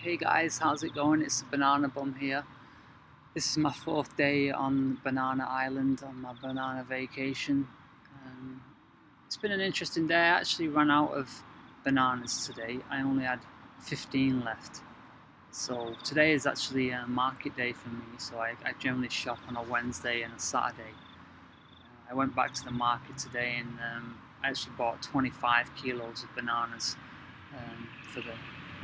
Hey guys, how's it going? It's the Banana Bum here. This is my fourth day on Banana Island on my banana vacation. Um, it's been an interesting day. I actually ran out of bananas today. I only had 15 left. So today is actually a market day for me, so I generally shop on a Wednesday and a Saturday. I went back to the market today and I actually bought 25 kilos of bananas for the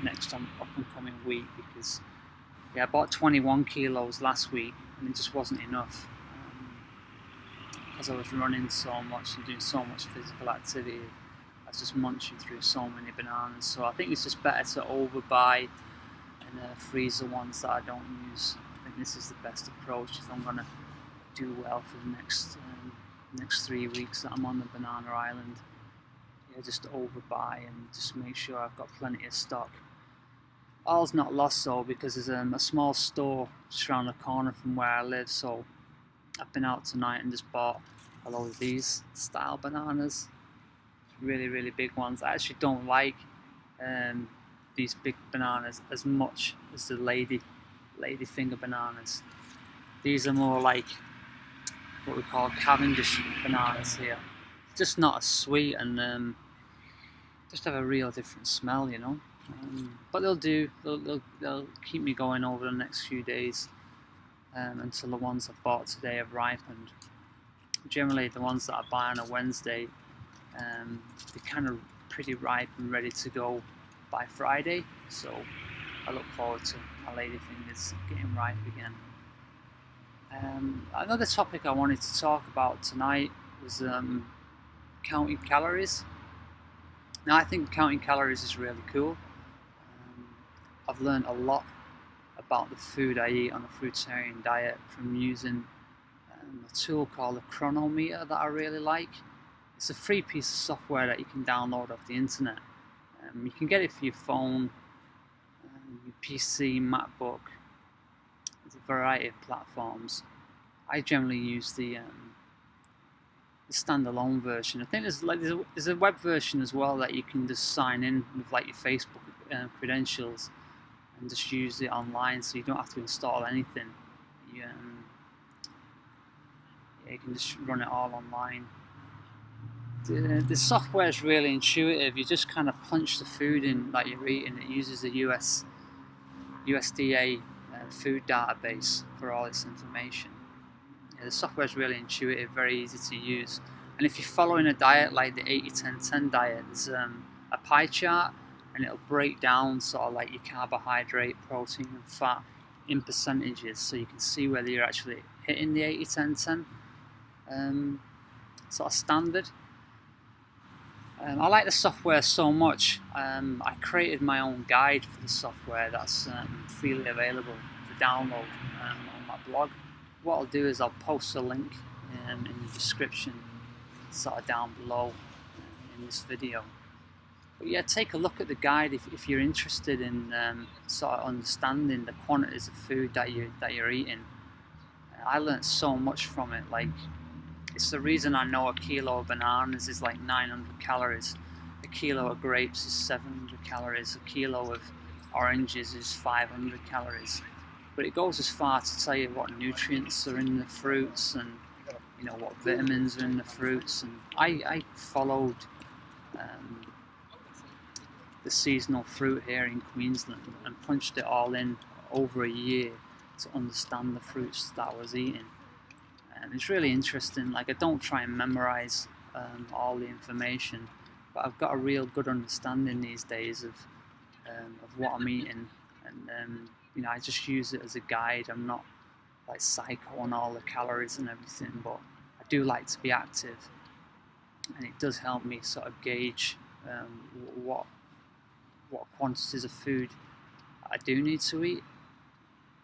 next up and coming week because I bought 21 kilos last week and it just wasn't enough because I was running so much and doing so much physical activity. I was just munching through so many bananas, so I think it's just better to overbuy and freeze the ones that I don't use. I think this is the best approach if I'm going to do well for the next 3 weeks that I'm on the banana island. Just overbuy and just make sure I've got plenty of stock. All's not lost though, because there's a small store just around the corner from where I live, so I've been out tonight and just bought a load of these style bananas. Really big ones. I actually don't like these big bananas as much as the lady finger bananas. These are more like what we call Cavendish bananas here. Just not as sweet and just have a real different smell, you know. But they'll do. They'll keep me going over the next few days until the ones I bought today have ripened. Generally, the ones that I buy on a Wednesday, they're kind of pretty ripe and ready to go by Friday. So I look forward to my ladyfingers getting ripe again. Another topic I wanted to talk about tonight was counting calories. Now, I think counting calories is really cool. I've learned a lot about the food I eat on a fruitarian diet from using a tool called the CRON-o-Meter that I really like. It's a free piece of software that you can download off the internet. You can get it for your phone, your PC, MacBook. There's a variety of platforms. I generally use the standalone version. I think there's a web version as well that you can just sign in with like your Facebook credentials and just use it online, so you don't have to install anything. You can just run it all online. The software is really intuitive. You just kind of punch the food in that you're eating. It uses the USDA food database for all this information. The software is really intuitive, very easy to use. And if you're following a diet like the 80-10-10 diet, there's a pie chart, and it'll break down sort of like your carbohydrate, protein and fat in percentages, so you can see whether you're actually hitting the 80-10-10 sort of standard. I like the software so much, I created my own guide for the software that's freely available to download on my blog. What I'll do is I'll post a link in the description sort of down below in this video. But yeah, take a look at the guide if you're interested in sort of understanding the quantities of food that you're eating. I learned so much from it. Like, it's the reason I know a kilo of bananas is like 900 calories. A kilo of grapes is 700 calories. A kilo of oranges is 500 calories. But it goes as far to tell you what nutrients are in the fruits and what vitamins are in the fruits. And I followed the seasonal fruit here in Queensland and punched it all in over a year to understand the fruits that I was eating. And it's really interesting. Like, I don't try and memorize all the information, but I've got a real good understanding these days of what I'm eating, and I just use it as a guide. I'm not like psycho on all the calories and everything, but I do like to be active, and it does help me sort of gauge what quantities of food I do need to eat.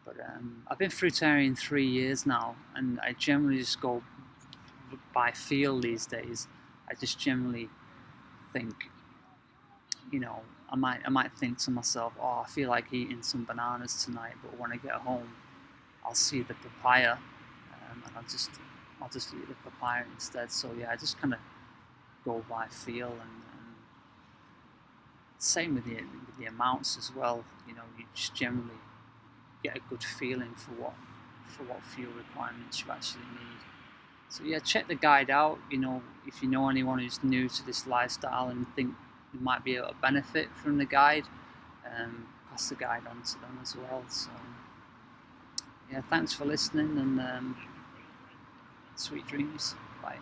But I've been fruitarian 3 years now, and I generally just go by feel these days. I just generally think, I might think to myself, oh, I feel like eating some bananas tonight, but when I get home, I'll see the papaya, and I'll just eat the papaya instead. So yeah, I just kind of go by feel, and Same with the amounts as well. You know, you just generally get a good feeling for what fuel requirements you actually need. So yeah, check the guide out. You know, if you know anyone who's new to this lifestyle and think they might be able to benefit from the guide, pass the guide on to them as well. So yeah, thanks for listening, and sweet dreams. Bye.